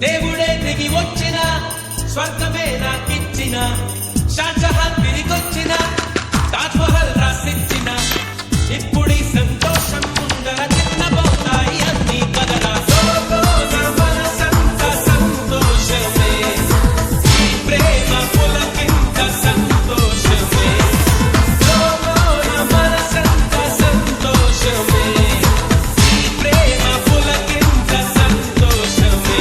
దేవుడే దిగి వచ్చిన స్వర్గమే నాకిచ్చిన షాజహాన్ తిరిగొచ్చిన తాజ్ మహల్ రాసిచ్చిన ఇప్పుడు సంతోషం ముందర చిన్నబోతాయి అన్ని కదరా మనసంత సంతోషమే ఈ ప్రేమ పులకింత సంతోషమే మనసంత సంతోషమే ఈ ప్రేమ పులకింత సంతోషమే.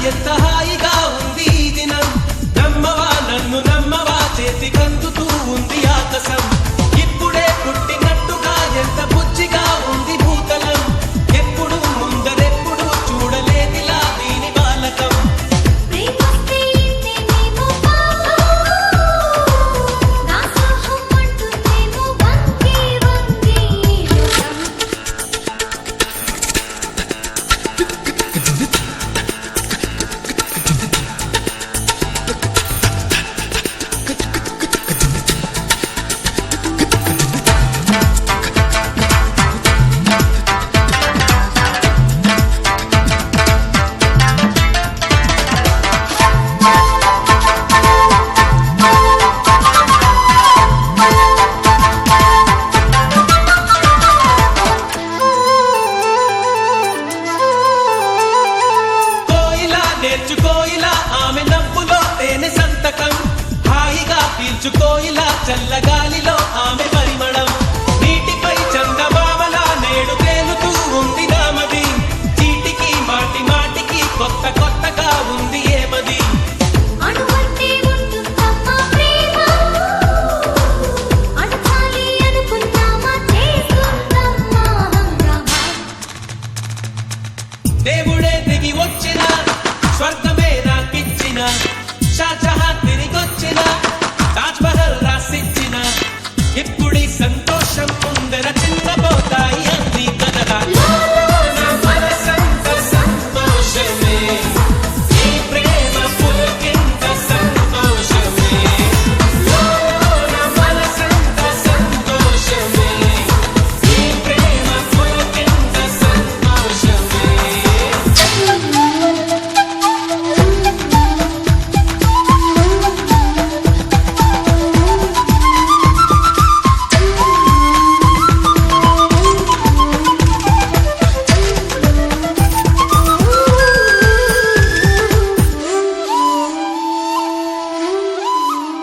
ఎంత హాయిగా ఉంది ఈ దినం నమ్మవా నన్ను నమ్మవా చేతి కందుతూ ఉంది ఆకాశం ఇప్పుడే పుట్టినట్టుగా ఎంత బుజ్జిగా ఉంది భూతలం ఎప్పుడు ముందరెప్పుడు చూడలేదిలా దీని బాలకం నేర్చుకోయిలా ఆమె నవ్వులో తేనె సంతకం హాయిగా పీల్చుకోయిలా చల్లగాలిలో ఆమె పరిమళం నీటిపై చందమామలా నేడు తేలుతూ ఉంది నామది చీటికి మాటి మాటికి కొత్త కొత్త